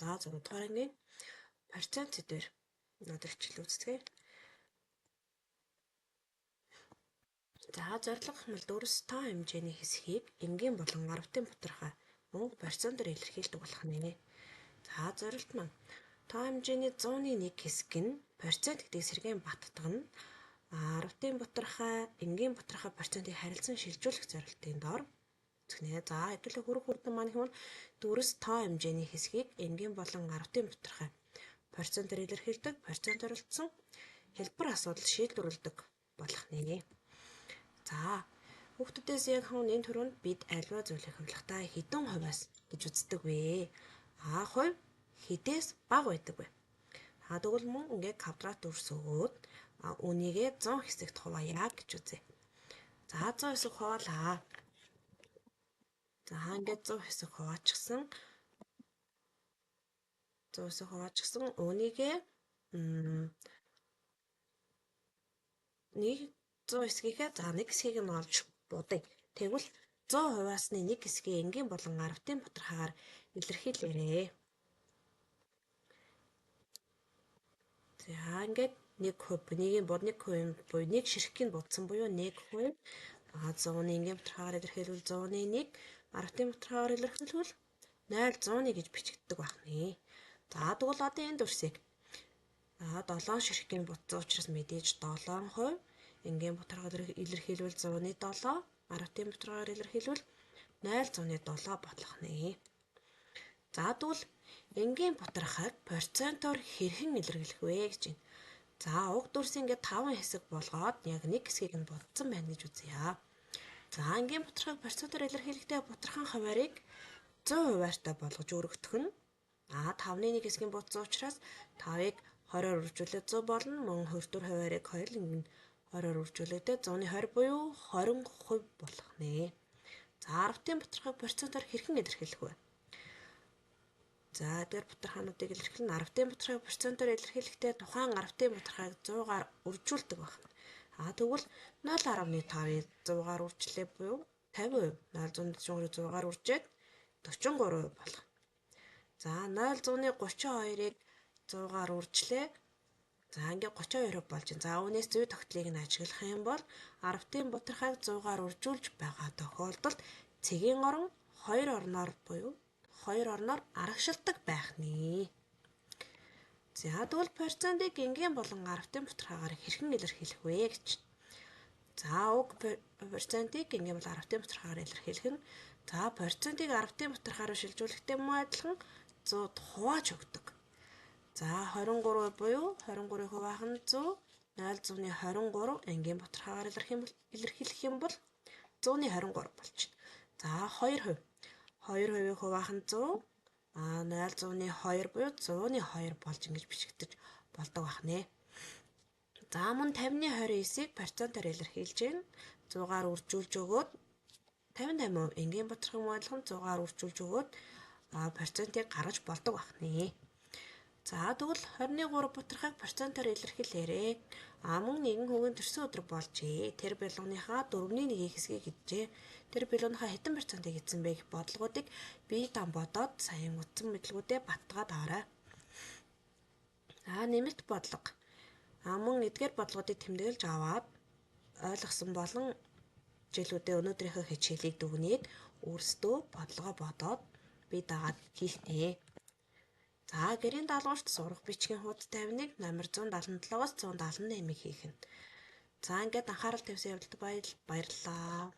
За 6 дугаар ангийн процент зэдвэр өнөөдөр хичээл үздэг. За зорилго хэмэл дөрөс тоо хэмжээний хэсгийг энгийн болон аравтын бутархай мөн процентоор илэрхийлдэг болох нэ. За зорилт маань тоо хэмжээний 100-ны 1 хэсэг нь процент гэдэг сэргээн баттгана. Аравтын бутархай энгийн бутархай процентыг харилцан шилжүүлэх зорилтын дор үзэгнэ. За хэдүүлээ хүрэх хүрдэн маань хэвэл дөрөс тоо хэмжээний хэсгийг энгийн болон аравтын бутархай процентоор илэрхийлдэг, процент оролцсон хэлбэр асуудал шийдвэрлэдэг болох нэ. За хүүхдүүдээс яг энэ түрүүнд бид альва зүйлийг хувилахдаа хэдэн хувиас гэж үздэг вэ? Хувь хэдээс бага байдаг вэ? Тэгвэл мөн ингээд квадрат үрс өгөөд үнийгээ 100 хэсэгт хуваая гэж үзье. За 100 хэсэг хуваалаа. За ингээд 100 хэсэг хуваачихсан. 100 хэсэг хуваачихсан үнийгээ 100 хэсгийнхээ за 1 хэсгийг нь олж будыг. Тэгвэл 100 хуваасны 1 хэсгийг энгийн болон аравтын бутархайгаар илэрхийлээрэй. За ингээд 1% нэгийн бод 1% буюу 1 ширхгийн будсан буюу 1%. 100-ны энгийн бутархайгаар илэрхийлвэл 100-ны 1, аравтын бутархайгаар илэрхийлвэл 0.100 гэж бичигддэг байна. За тэгвэл одоо энэ дүрсийг 7 ширхгийн будсан учраас мэдээж 7%, энгийн бутархайгаар илэрхийлвэл 100-ны 7, аравтын бутархайгаар илэрхийлвэл 0.7 болох нэ. За тэгвэл энгийн бутархайг процентоор хэрхэн илэрхийлэх вэ гэж байна. За уг дүрсийг ингээд 5 хэсэг болгоод яг 1 хэсгийг нь будсан байна гэж үзье. За энгийн бутархайг процентоор илэрхийлэхдээ бутархан хуваарийг 100%-аар болгож өргөдөх нь 5-ны 1 хэсгийн будсан учраас 5-ыг 20-оор үржүүлээд 100 болно. Мөн 24 хуваарийг 2 20-оор үржүүлээд 100-ны 20 буюу 20% болох нэ. За аравтын бутархайг процентоор хэрхэн илэрхийлэх вэ? За эдгээр бутархаануудыг илэрхийлэн аравтын бутархайг процентоор илэрхийлэхдээ тухайн аравтын бутархайг 100-аар үржүүлдэг байна. Тэгвэл 0.5-ыг 100-аар үржлээ буюу 50%. 0.100-ыг 100-аар үржээд 43% болох. За 0.32-ыг 100-аар үржлээ. За ингээд 32% болж байна. За үүнээс зүй тогтлыг нь ажиглах юм бол аравтын бутархайг 100-аар үржүүлж байгаа тохиолдолд цэгийн орон 2 орноор буюу 2 орноор арагшилдаг байх нэ. За тэгвэл процентыг энгийн болон аравтын бутархайгаар хэрхэн илэрхийлэх вэ гэж. За уг процентыг энгийн болон аравтын бутархайгаар илэрхийлэх нь за процентыг аравтын бутархайгаар шилжүүлэхдээ мөн адилхан 100-д хувааж өгдөг. За 23 буюу 23-ыг хуваах нь 100, 0.23 энгийн бутархайгаар илэрхийлэх юм бол 100-ны 23 болчихно. За 2%. 2%-ийг хуваах нь 100, 0.2 буюу 100-ны 2 болж ингэж бичигдэж болдог байна. За мөн 50-ны 29-ийг процентоор илэрхийлж гин 100-аар үржүүлж өгөөд 50% энгийн бутархай мөн 100-аар үржүүлж өгөөд процентыг гаргаж болдог байна. За тэгвэл 23 бутархайг процентоор илэрхийлээрэй. Мөн нэгэн хүүгийн төрсөн өдөр болжээ. Тэр билгууныхаа 4/1 хэсгийг эджээ. Тэр билгууныхаа хэдэн процентыг эзэн бэ гэх бодлогуудыг бие дан бодоод сайн утсан мэдлгүүдэд баттгаад аваарай. Нэмэлт бодлого. Мөн эдгээр бодлогуудыг тэмдэглэж аваад ойлгосон болон жилүүдээ өнөөдрийнхөө хичээлийг дүгнээд өөрсдөө бодлогоо бодоод бие дагаад хийх нэ. За гэрийн даалгаварт сурах бичгийн хуудас 51 номер 177-аас 178-ыг хийх нь. За ингээд анхаарал тавьсан явдалд баярлалаа.